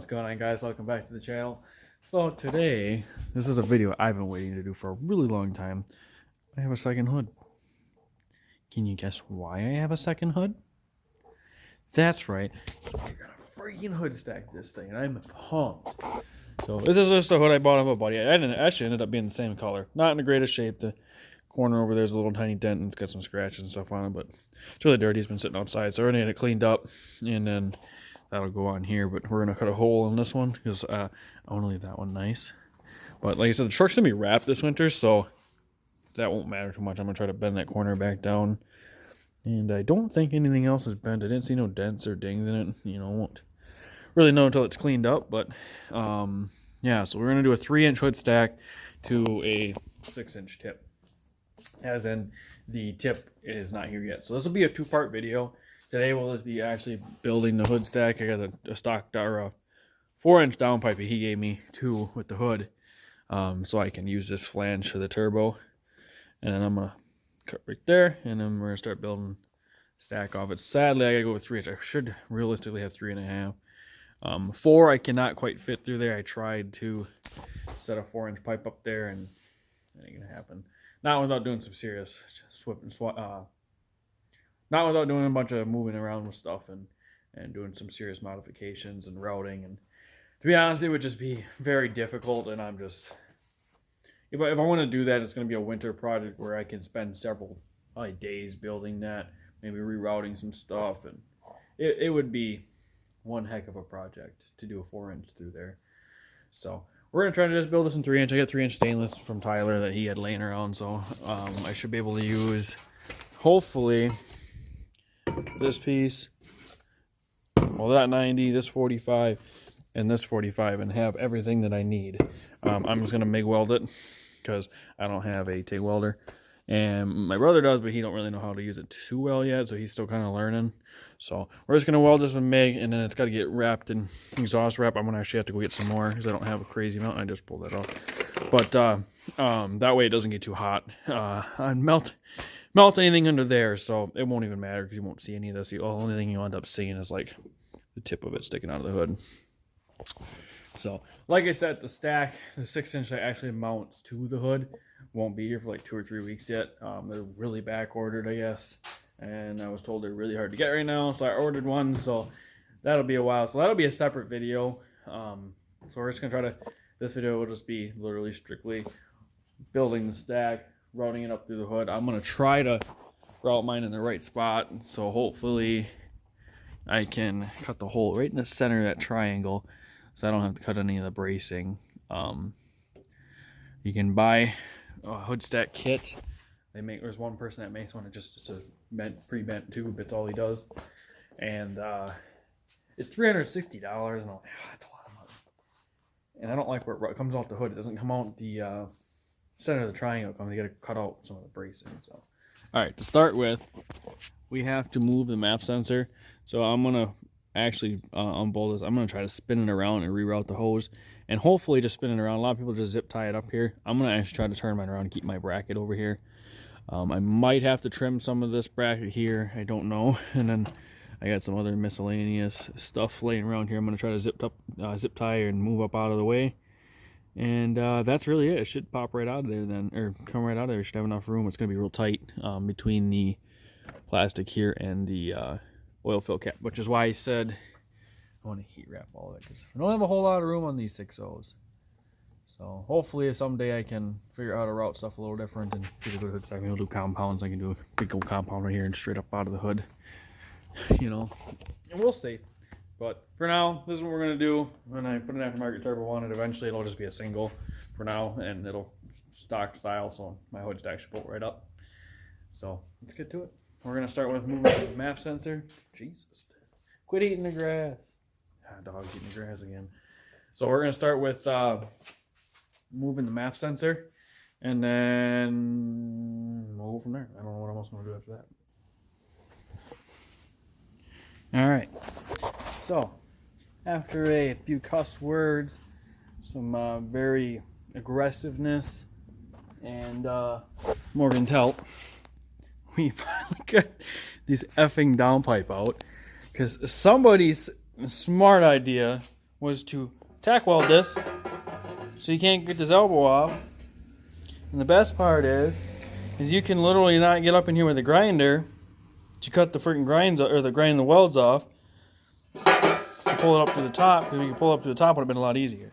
What's going on, guys? Welcome back to the channel. So today, this is a video I've been waiting to do for a really long time. I have a second hood. Can you guess why I have a second hood? That's right. We're gonna freaking hood stack this thing, and I'm pumped. So this is just a hood I bought off a buddy. I actually ended up being the same color. Not in the greatest shape. The corner over there's a little tiny dent and it's got some scratches and stuff on it, but it's really dirty. It's been sitting outside, so we're gonna get it cleaned up, and then that'll go on here. But we're gonna cut a hole in this one because I want to leave that one nice. But like I said, the truck's gonna be wrapped this winter, so that won't matter too much. I'm gonna try to bend that corner back down, and I don't think anything else is bent. I didn't see no dents or dings in it. You know, won't really know until it's cleaned up. But yeah, so we're gonna do a 3-inch hood stack to a 6-inch tip. As in, the tip is not here yet. So this will be a 2-part video. Today we'll just be actually building the hood stack. I got a stock or a 4-inch downpipe he gave me too with the hood, so I can use this flange for the turbo. And then I'm gonna cut right there, and then we're gonna start building stack off it. Sadly, I gotta go with 3-inch. I should realistically have 3.5. 4 I cannot quite fit through there. I tried to set a 4-inch pipe up there, and that ain't gonna happen. Not without doing some serious not without doing a bunch of moving around with stuff and doing some serious modifications and routing. And to be honest, it would just be very difficult. And I'm just, if I want to do that, it's going to be a winter project where I can spend several days building that, maybe rerouting some stuff, and it would be one heck of a project to do a 4-inch through there. So we're going to try to just build this in 3-inch. I got 3-inch stainless from Tyler that he had laying around, so I should be able to use, hopefully, this piece, well, that 90, this 45, and this 45, and have everything that I need. I'm just going to MIG weld it because I don't have a TIG welder. And my brother does, but he don't really know how to use it too well yet, so he's still kind of learning. So we're just going to weld this with MIG, and then it's got to get wrapped in exhaust wrap. I'm going to actually have to go get some more because I don't have a crazy amount. I just pulled that off. But that way it doesn't get too hot. And melt anything under there, so it won't even matter because you won't see any of this. The only thing you end up seeing is like the tip of it sticking out of the hood. So like I said, the stack, the 6-inch that actually mounts to the hood, won't be here for like 2 or 3 weeks yet. They're really back ordered, I guess, and I was told they're really hard to get right now, so I ordered one. So that'll be a while, so that'll be a separate video. So we're just gonna try to, this video will just be literally strictly building the stack, routing it up through the hood. I'm gonna try to route mine in the right spot, so hopefully I can cut the hole right in the center of that triangle, so I don't have to cut any of the bracing. You can buy a hood stack kit. There's one person that makes one. It's just a pre-bent tube. It's all he does, and it's $360. And I'm like, that's a lot of money. And I don't like where it comes off the hood. It doesn't come out the center of the triangle. You got to cut out some of the bracing. So, all right, to start with, we have to move the map sensor. So I'm gonna actually unbolt this. I'm gonna try to spin it around and reroute the hose, and hopefully just spin it around. A lot of people just zip tie it up here. I'm gonna actually try to turn mine around and keep my bracket over here. I might have to trim some of this bracket here. I don't know. And then I got some other miscellaneous stuff laying around here. I'm gonna try to zip tie and move up out of the way. And that's really it. It should pop right out of there then, or come right out of there. It should have enough room. It's gonna be real tight between the plastic here and the oil fill cap, which is why I said I want to heat wrap all of it because I don't have a whole lot of room on these 6.0s. So hopefully someday I can figure out how to route stuff a little different and do a good hood stack. Maybe I'll do compounds. I can do a big old compound right here and straight up out of the hood. You know, and we'll see. But for now, this is what we're gonna do. When I put an aftermarket turbo on it, eventually it'll just be a single for now, and it'll stock style, so my hood stack should bolt right up. So let's get to it. We're gonna start with moving the map sensor. Jesus, quit eating the grass. Dog's eating the grass again. So we're gonna start with moving the map sensor, and then we'll go from there. I don't know what else I'm gonna do after that. All right. So after a few cuss words, some very aggressiveness, and Morgan's help, we finally got this effing downpipe out because somebody's smart idea was to tack weld this so you can't get this elbow off. And the best part is you can literally not get up in here with a grinder to cut the freaking grinds or grind the welds off. To pull it up to the top, because if you can pull it up to the top, would have been a lot easier.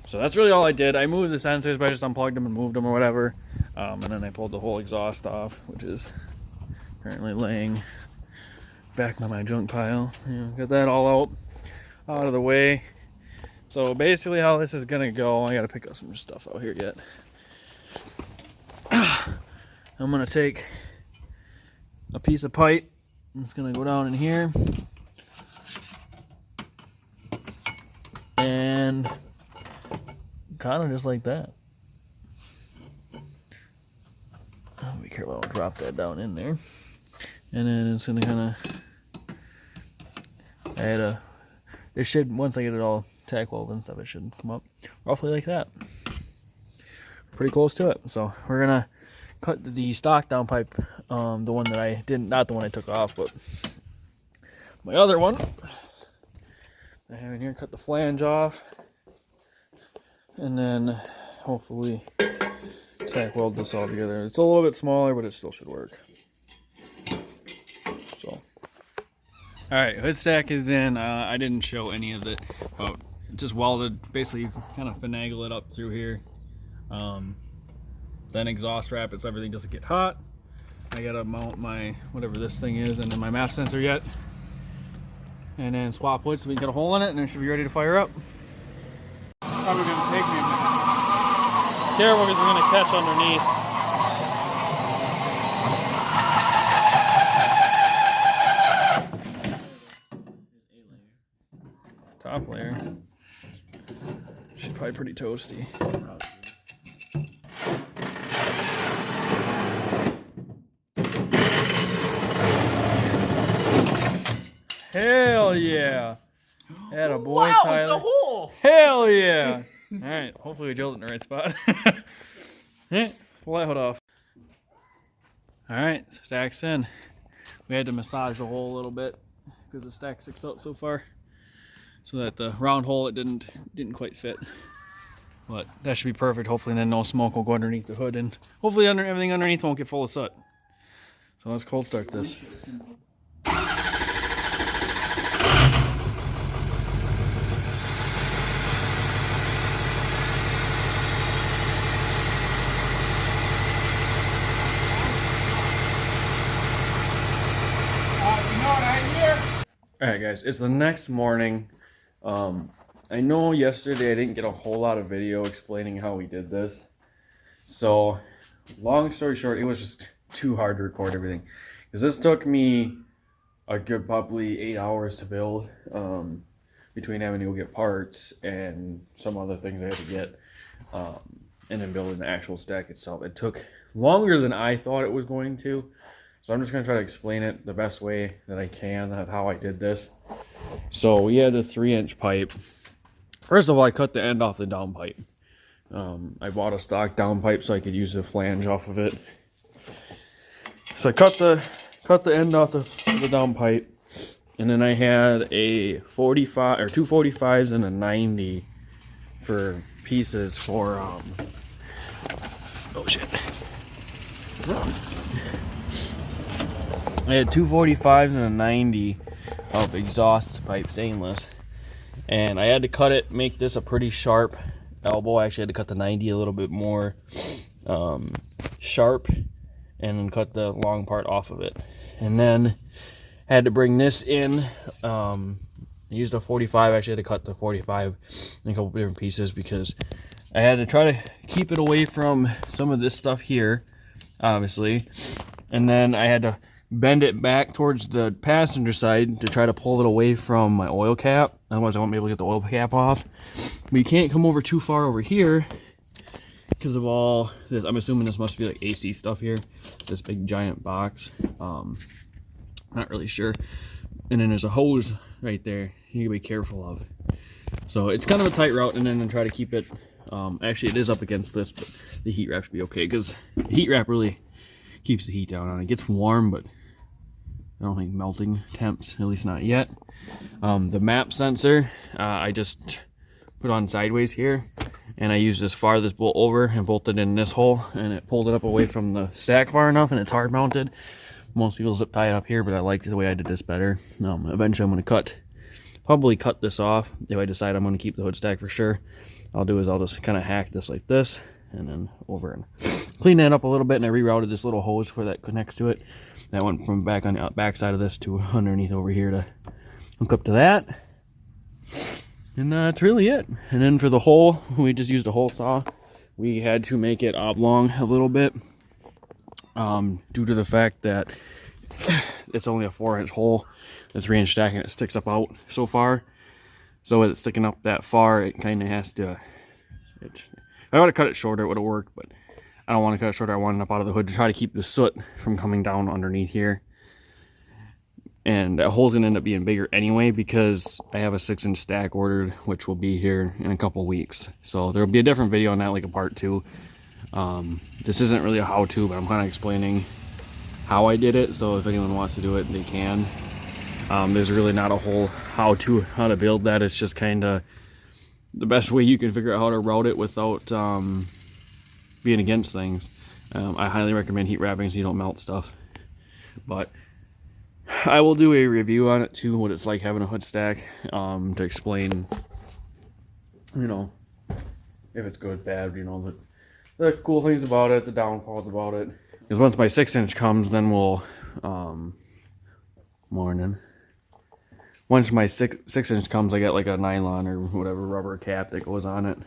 So that's really all I did. I moved the sensors, but I just unplugged them and moved them or whatever. And then I pulled the whole exhaust off, which is currently laying back by my junk pile. Got that all out of the way. So basically how this is gonna go, I gotta pick up some stuff out here yet. I'm gonna take a piece of pipe. It's gonna go down in here. And kind of just like that. I'll be careful, I'll drop that down in there. And then it's gonna kind of, it should, once I get it all tack welded and stuff, it should come up roughly like that. Pretty close to it. So we're gonna cut the stock down pipe, the one that I didn't, not the one I took off, but my other one. I have in here, cut the flange off, and then hopefully tack weld this all together. It's a little bit smaller, but it still should work. So, alright, hood stack is in. I didn't show any of it, but just welded, basically kind of finagle it up through here. Then exhaust wrap it so everything doesn't get hot. I gotta mount my, whatever this thing is, and then my map sensor yet. And then swap wood so we can get a hole in it, and it should be ready to fire up. Probably gonna take me a minute. Careful, because it's gonna catch underneath. Top layer. Should probably pretty toasty. Hell yeah! Atta boy, wow, Tyler. It's a hole! Hell yeah! Alright, hopefully we drilled it in the right spot. Pull that hood off. Alright, stack's in. We had to massage the hole a little bit because the stack sticks out so far. So that the round hole, it didn't quite fit. But that should be perfect. Hopefully then no smoke will go underneath the hood, and hopefully everything underneath won't get full of soot. So let's cold start this. Alright guys, it's the next morning. I know yesterday I didn't get a whole lot of video explaining how we did this. So, long story short, it was just too hard to record everything. Because this took me a good probably 8 hours to build. Between having to go get parts and some other things I had to get. And then building the actual stack itself. It took longer than I thought it was going to. So I'm just going to try to explain it the best way that I can of how I did this. So we had a 3-inch pipe. First of all, I cut the end off the down pipe. I bought a stock down pipe so I could use the flange off of it. So I cut the end off the down pipe. And then I had a 45 or 2 45s and a 90 for pieces for oh shit. I had 2 45s and a 90 of exhaust pipe stainless, and I had to cut it, make this a pretty sharp elbow. I actually had to cut the 90 a little bit more sharp, and then cut the long part off of it. And then had to bring this in. I used a 45. I actually had to cut the 45 in a couple different pieces because I had to try to keep it away from some of this stuff here, obviously. And then I had to bend it back towards the passenger side to try to pull it away from my oil cap. Otherwise I won't be able to get the oil cap off. But you can't come over too far over here because of all this. I'm assuming this must be like AC stuff here. This big giant box. Not really sure. And then there's a hose right there you gotta be careful of. So it's kind of a tight route, and then try to keep it, actually it is up against this, but the heat wrap should be okay because the heat wrap really keeps the heat down on it. It gets warm, but I don't think melting temps, at least not yet. The map sensor, I just put on sideways here, and I used this farthest bolt over and bolted in this hole, and it pulled it up away from the stack far enough, and it's hard mounted. Most people zip tie it up here, but I liked the way I did this better. Eventually I'm going to probably cut this off. If I decide I'm going to keep the hood stack for sure, I'll just kind of hack this like this, and then over and clean that up a little bit, and I rerouted this little hose for that connects to it. That went from back on the back side of this to underneath over here to hook up to that. And that's really it. And then for the hole, we just used a hole saw. We had to make it oblong a little bit due to the fact that it's only a 4-inch hole. The 3-inch stack, and it sticks up out so far. So with it sticking up that far, it kind of has to... If I would have cut it shorter, it would have worked, but I don't want to cut it shorter. I want it up out of the hood to try to keep the soot from coming down underneath here. And that hole's going to end up being bigger anyway because I have a 6-inch stack ordered, which will be here in a couple weeks. So there will be a different video on that, like a part 2. This isn't really a how-to, but I'm kind of explaining how I did it. So if anyone wants to do it, they can. There's really not a whole how to build that. It's just kind of the best way you can figure out how to route it without being against things. I highly recommend heat wrapping so you don't melt stuff. But I will do a review on it too, what it's like having a hood stack, to explain, you know, if it's good, bad, you know, the cool things about it, the downfalls about it. Because once my 6-inch comes, then we'll, once my 6-inch comes, I get like a nylon or whatever rubber cap that goes on it.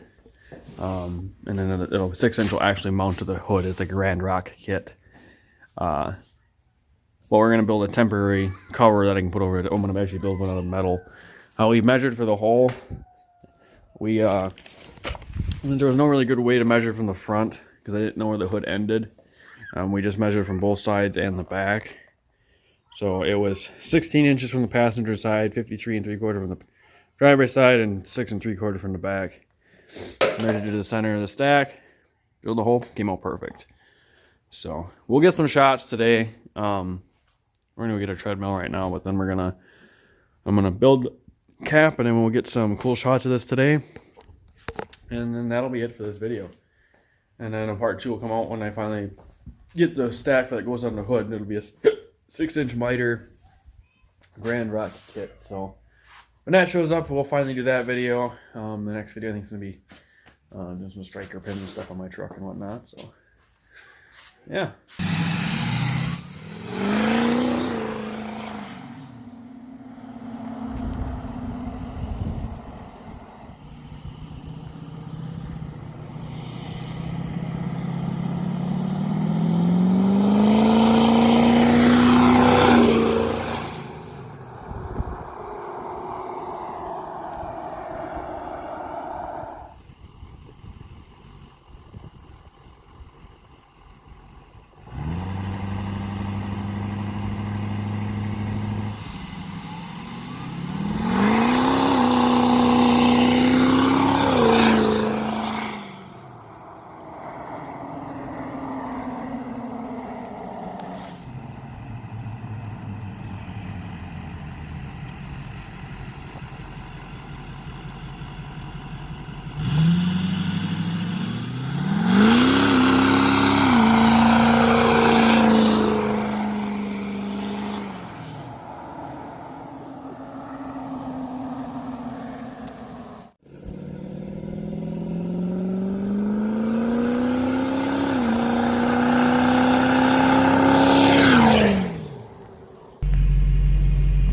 And then it'll 6-inch will actually mount to the hood. It's a Grand Rock kit. But we're going to build a temporary cover that I can put over it. I'm going to actually build one out of metal. We measured for the hole. There was no really good way to measure from the front because I didn't know where the hood ended. We just measured from both sides and the back. So it was 16 inches from the passenger side, 53 3/4 from the driver's side, and 6 3/4 from the back. Measured to the center of the stack, drilled the hole, came out perfect. So we'll get some shots today. We're gonna get a treadmill right now, but then I'm gonna build cap, and then we'll get some cool shots of this today. And then that'll be it for this video. And then a part 2 will come out when I finally get the stack that goes on the hood, and it'll be a 6-inch miter Grand Rock kit. So when that shows up, we'll finally do that video. The next video I think is gonna be doing some striker pins and stuff on my truck and whatnot. So yeah.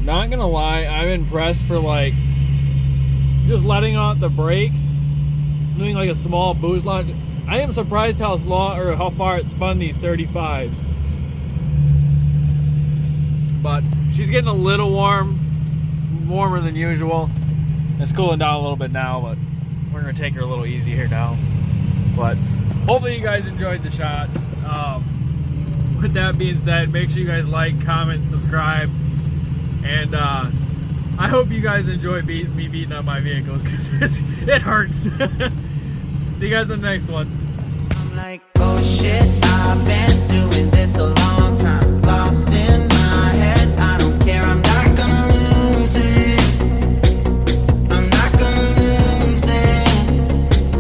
Not gonna lie, I'm impressed for like just letting out the brake, doing like a small boost launch. I am surprised how long or how far it spun these 35s. But she's getting a little warmer than usual. It's cooling down a little bit now, but we're gonna take her a little easy here now. But hopefully you guys enjoyed the shots. With that being said, make sure you guys like, comment, subscribe. And I hope you guys enjoy me beating up my vehicles because it hurts. See you guys in the next one. I'm like, oh shit, I've been